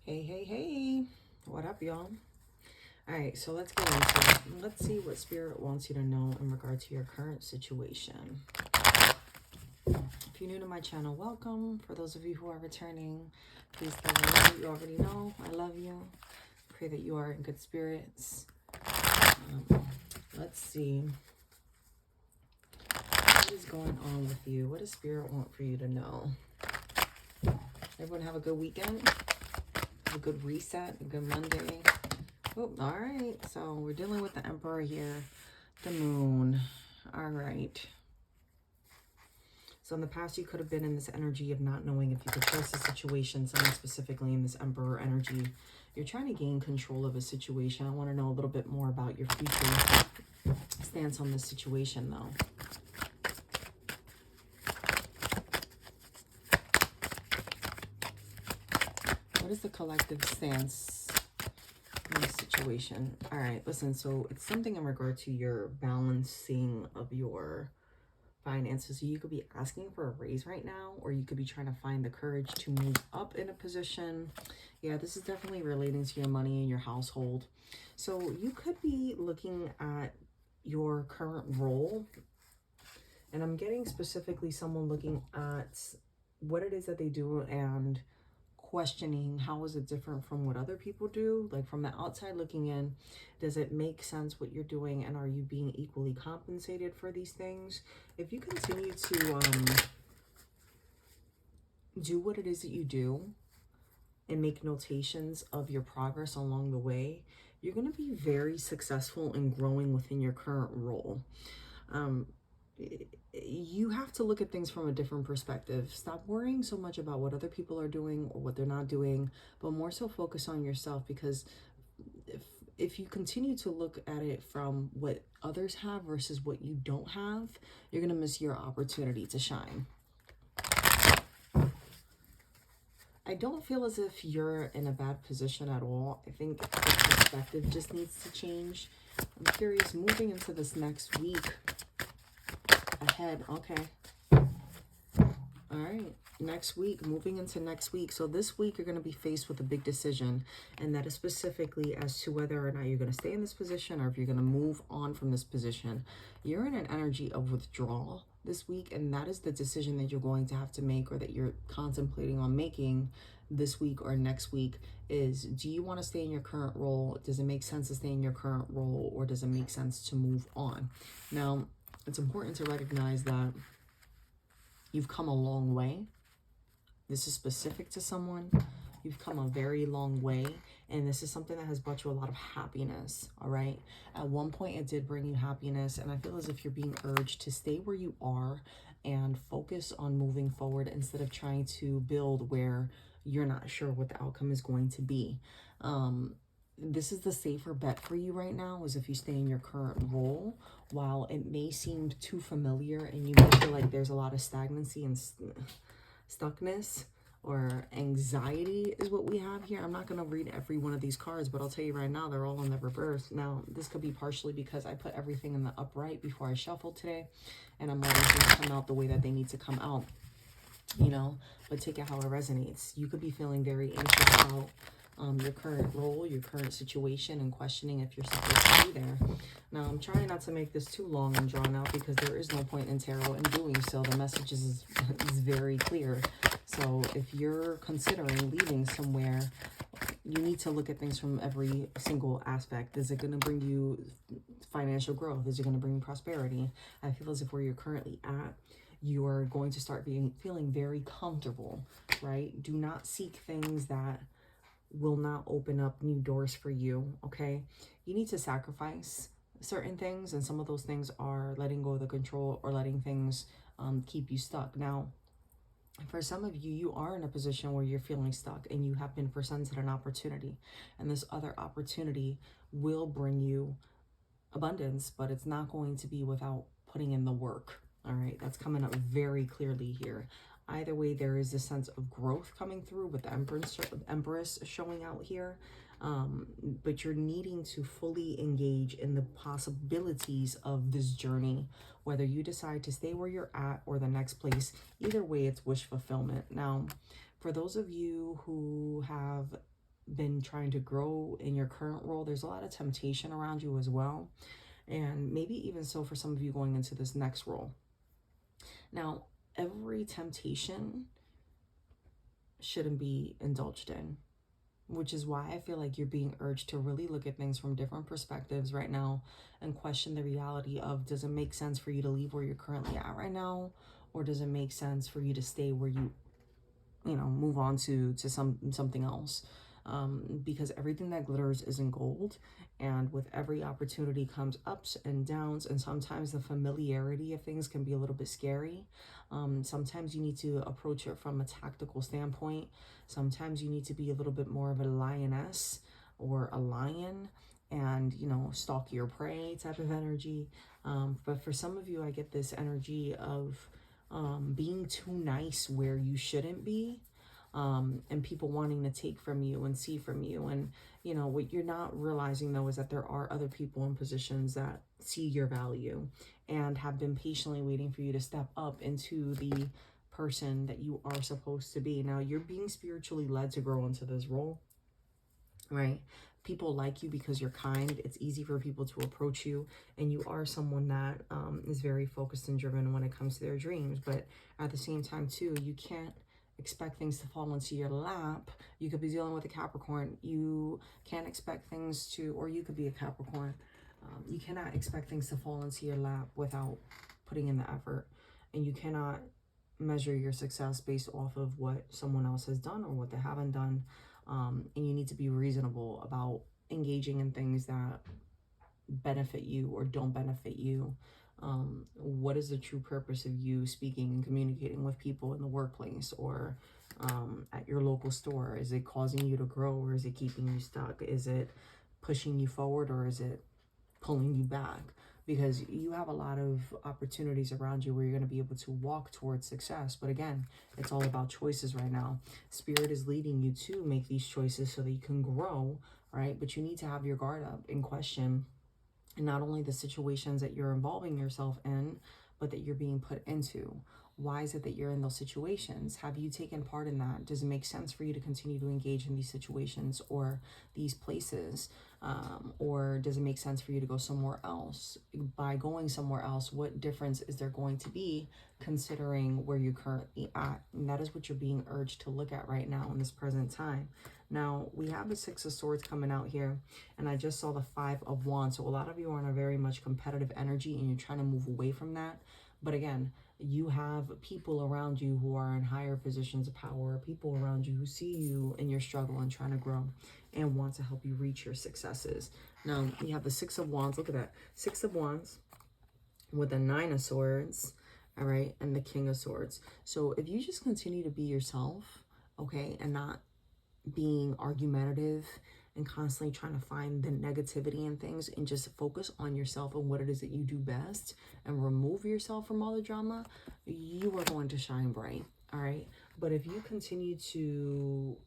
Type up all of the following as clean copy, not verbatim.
Hey, hey, hey. What up, y'all? All right, so let's get into it. Let's see what Spirit wants you to know in regard to your current situation. If you're new to my channel, welcome. For those of you who are returning, please tell me you already know I love you. Pray that you are in good spirits. Let's see. What is going on with you? What does Spirit want for you to know? Everyone have a good weekend? A good reset, a good Monday. Oh, all right. So we're dealing with the Emperor here, the Moon. All right. So in the past, you could have been in this energy of not knowing if you could trust the situation. Someone specifically in this Emperor energy. You're trying to gain control of a situation. I want to know a little bit more about your future stance on this situation, though. What is the collective stance in this situation? All right, listen, so it's something in regard to your balancing of your finances. So you could be asking for a raise right now, or you could be trying to find the courage to move up in a position. Yeah, this is definitely relating to your money and your household. So you could be looking at your current role, and I'm getting specifically someone looking at what it is that they do and questioning how is it different from what other people do. Like from the outside looking in, does it make sense what you're doing, and are you being equally compensated for these things? If you continue to do what it is that you do and make notations of your progress along the way, you're going to be very successful in growing within your current role. You have to look at things from a different perspective. Stop worrying so much about what other people are doing or what they're not doing, but more so focus on yourself, because if you continue to look at it from what others have versus what you don't have, you're going to miss your opportunity to shine. I don't feel as if you're in a bad position at all. I think the perspective just needs to change. I'm curious, moving into this next week ahead. Okay. All right. Next week, moving into next week. So this week, you're going to be faced with a big decision. And that is specifically as to whether or not you're going to stay in this position or if you're going to move on from this position. You're in an energy of withdrawal this week. And that is the decision that you're going to have to make, or that you're contemplating on making this week or next week, is do you want to stay in your current role? Does it make sense to stay in your current role, or does it make sense to move on? Now, it's important to recognize that you've come a long way. This is specific to someone. You've come a very long way, and this is something that has brought you a lot of happiness, all right? At one point, it did bring you happiness, and I feel as if you're being urged to stay where you are and focus on moving forward instead of trying to build where you're not sure what the outcome is going to be. This is the safer bet for you right now, is if you stay in your current role. While it may seem too familiar and you may feel like there's a lot of stagnancy and stuckness or anxiety is what we have here. I'm not going to read every one of these cards, but I'll tell you right now, they're all in the reverse. Now, this could be partially because I put everything in the upright before I shuffled today, and I'm letting things come out the way that they need to come out, you know, but take it how it resonates. You could be feeling very anxious about your current role, your current situation, and questioning if you're supposed to be there. Now, I'm trying not to make this too long and drawn out because there is no point in tarot in doing so. The message is very clear. So if you're considering leaving somewhere, you need to look at things from every single aspect. Is it going to bring you financial growth? Is it going to bring you prosperity? I feel as if where you're currently at, you're going to start feeling very comfortable, right? Do not seek things that will not open up new doors for you, okay? You need to sacrifice certain things, and some of those things are letting go of the control or letting things keep you stuck. Now, for some of you, you are in a position where you're feeling stuck and you have been presented an opportunity, and this other opportunity will bring you abundance, but it's not going to be without putting in the work. All right, that's coming up very clearly here. Either way, there is a sense of growth coming through with the Empress showing out here. But you're needing to fully engage in the possibilities of this journey, whether you decide to stay where you're at or the next place. Either way, it's wish fulfillment. Now, for those of you who have been trying to grow in your current role, there's a lot of temptation around you as well. And maybe even so for some of you going into this next role. Now, every temptation shouldn't be indulged in, which is why I feel like you're being urged to really look at things from different perspectives right now and question the reality of, does it make sense for you to leave where you're currently at right now? Or does it make sense for you to stay where you move on to something else? Because everything that glitters isn't gold, and with every opportunity comes ups and downs, and sometimes the familiarity of things can be a little bit scary. Sometimes you need to approach it from a tactical standpoint. Sometimes you need to be a little bit more of a lioness or a lion and, stalk your prey type of energy. But for some of you, I get this energy of being too nice where you shouldn't be, and people wanting to take from you and see from you. And, what you're not realizing, though, is that there are other people in positions that see your value and have been patiently waiting for you to step up into the person that you are supposed to be. Now, you're being spiritually led to grow into this role, right? People like you because you're kind. It's easy for people to approach you, and you are someone that is very focused and driven when it comes to their dreams. But at the same time, too, you can't expect things to fall into your lap. You could be dealing with a Capricorn. You can't expect things to, or you could be a Capricorn. You cannot expect things to fall into your lap without putting in the effort. And you cannot measure your success based off of what someone else has done or what they haven't done. And you need to be reasonable about engaging in things that benefit you or don't benefit you. What is the true purpose of you speaking and communicating with people in the workplace or at your local store? Is it causing you to grow, or is it keeping you stuck? Is it pushing you forward, or is it pulling you back? Because you have a lot of opportunities around you where you're going to be able to walk towards success. But again, it's all about choices right now. Spirit is leading you to make these choices so that you can grow, right? But you need to have your guard up and question not only the situations that you're involving yourself in, but that you're being put into. Why is it that you're in those situations? Have you taken part in that? Does it make sense for you to continue to engage in these situations or these places? Or does it make sense for you to go somewhere else? By going somewhere else, what difference is there going to be considering where you're currently at? And that is what you're being urged to look at right now in this present time. Now, we have the Six of Swords coming out here, and I just saw the Five of Wands. So a lot of you are in a very much competitive energy, and you're trying to move away from that. But again, you have people around you who are in higher positions of power, people around you who see you in your struggle and trying to grow and want to help you reach your successes. Now, you have the Six of Wands. Look at that. Six of Wands with the Nine of Swords, all right, and the King of Swords. So if you just continue to be yourself, okay, and not being argumentative and constantly trying to find the negativity in things and just focus on yourself and what it is that you do best and remove yourself from all the drama, you are going to shine bright, all right? But if you continue to,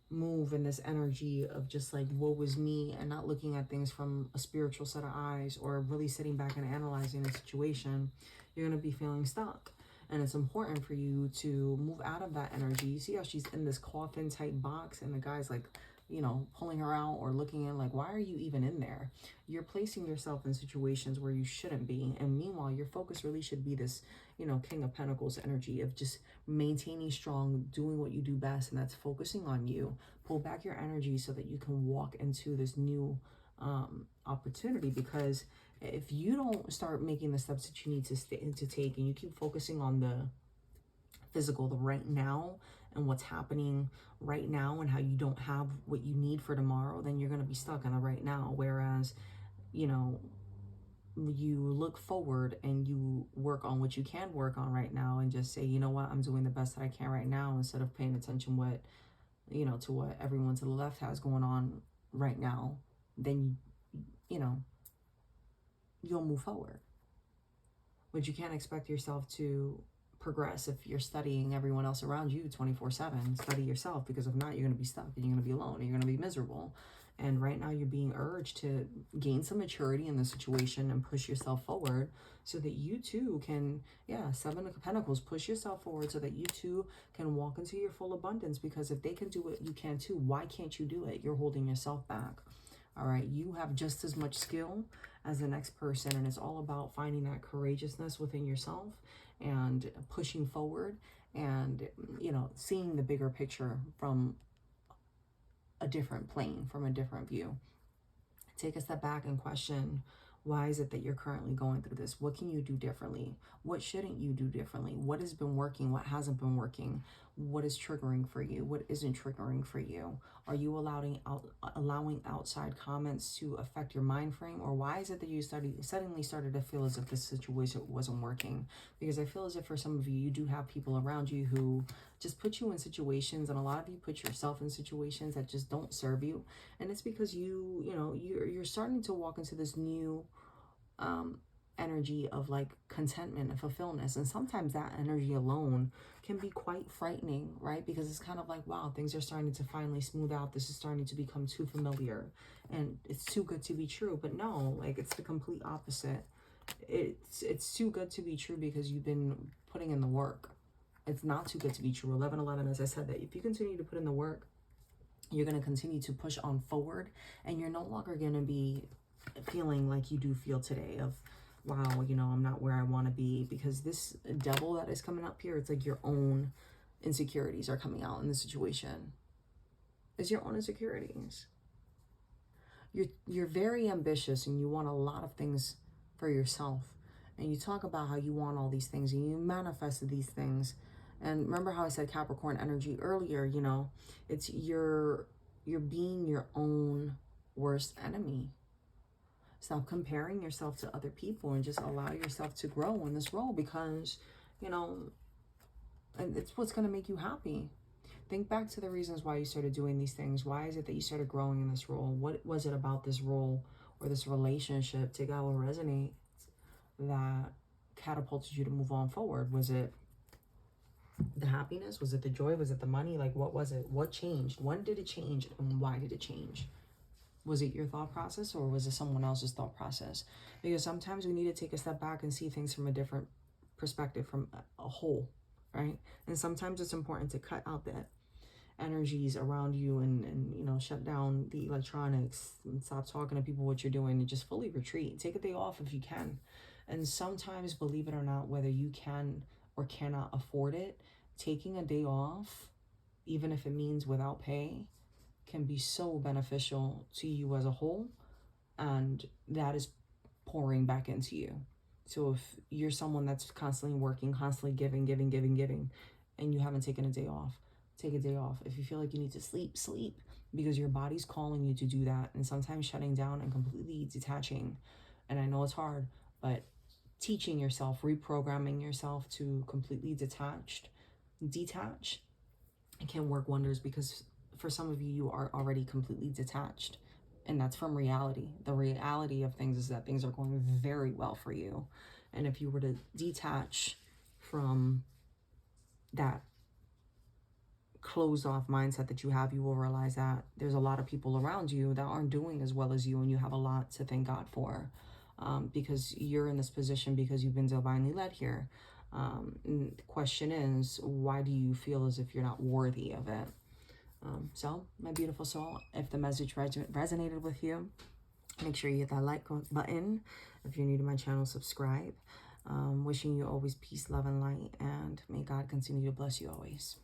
move in this energy of just like, woe is me, and not looking at things from a spiritual set of eyes or really sitting back and analyzing the situation, you're going to be feeling stuck. And it's important for you to move out of that energy. You see how she's in this coffin type box and the guy's like, pulling her out or looking in like, why are you even in there? You're placing yourself in situations where you shouldn't be. And meanwhile, your focus really should be this, King of Pentacles energy of just maintaining strong, doing what you do best. And that's focusing on you. Pull back your energy so that you can walk into this new opportunity, because if you don't start making the steps that you need to take, and you keep focusing on the physical, the right now, and what's happening right now, and how you don't have what you need for tomorrow, then you're going to be stuck in the right now. Whereas, you look forward and you work on what you can work on right now, and just say, you know what, I'm doing the best that I can right now, instead of paying attention to what everyone to the left has going on right now. Then you'll move forward. But you can't expect yourself to progress if you're studying everyone else around you 24/7. Study yourself, because if not, you're going to be stuck and you're going to be alone and you're going to be miserable. And right now you're being urged to gain some maturity in the situation and push yourself forward so that you too can, yeah, Seven of Pentacles, push yourself forward so that you too can walk into your full abundance. Because if they can do it, you can too. Why can't you do it? You're holding yourself back. All right, you have just as much skill as the next person, and it's all about finding that courageousness within yourself and pushing forward and, you know, seeing the bigger picture from a different plane, from a different view. Take a step back and question, why is it that you're currently going through this? What can you do differently? What shouldn't you do differently? What has been working? What hasn't been working? What is triggering for you? What isn't triggering for you? Are you allowing outside comments to affect your mind frame? Or why is it that you suddenly started to feel as if this situation wasn't working? Because I feel as if for some of you, you do have people around you who just put you in situations, and a lot of you put yourself in situations that just don't serve you. And it's because you're starting to walk into this new energy of like contentment and fulfillment. And sometimes that energy alone can be quite frightening, right? Because it's kind of like, wow, things are starting to finally smooth out. This is starting to become too familiar and it's too good to be true. But no, like, it's the complete opposite. It's too good to be true because you've been putting in the work. It's not too good to be true. 11:11, as I said, that if you continue to put in the work, you're going to continue to push on forward, and you're no longer going to be feeling like you do feel today of, wow, you know, I'm not where I want to be. Because this devil that is coming up here, it's like your own insecurities are coming out in the situation. It's your own insecurities. You're very ambitious and you want a lot of things for yourself. And you talk about how you want all these things and you manifested these things. And remember how I said Capricorn energy earlier, you know, it's you're being your own worst enemy. Stop comparing yourself to other people and just allow yourself to grow in this role, because, you know, and it's what's going to make you happy. Think back to the reasons why you started doing these things. Why is it that you started growing in this role? What was it about this role or this relationship, take out what resonates, that catapulted you to move on forward? Was it the happiness? Was it the joy? Was it the money? Like, what was it? What changed? When did it change? And why did it change? Was it your thought process, or was it someone else's thought process? Because sometimes we need to take a step back and see things from a different perspective, from a whole, right? And sometimes it's important to cut out the energies around you and you know, shut down the electronics and stop talking to people what you're doing, and just fully retreat. Take a day off if you can. And sometimes, believe it or not, whether you can or cannot afford it, taking a day off, even if it means without pay, can be so beneficial to you as a whole, and that is pouring back into you. So if you're someone that's constantly working, constantly giving, and you haven't taken a day off, take a day off. If you feel like you need to sleep, sleep, because your body's calling you to do that. And sometimes shutting down and completely detaching, and I know it's hard, but teaching yourself, reprogramming yourself to completely detach, it can work wonders. Because for some of you, you are already completely detached, and that's from reality. The reality of things is that things are going very well for you. And if you were to detach from that closed off mindset that you have, you will realize that there's a lot of people around you that aren't doing as well as you, and you have a lot to thank God for, because you're in this position because you've been divinely led here. And the question is, why do you feel as if you're not worthy of it? So, my beautiful soul, if the message resonated with you, make sure you hit that like button. If you're new to my channel, subscribe. Wishing you always peace, love, and light, and may God continue to bless you always.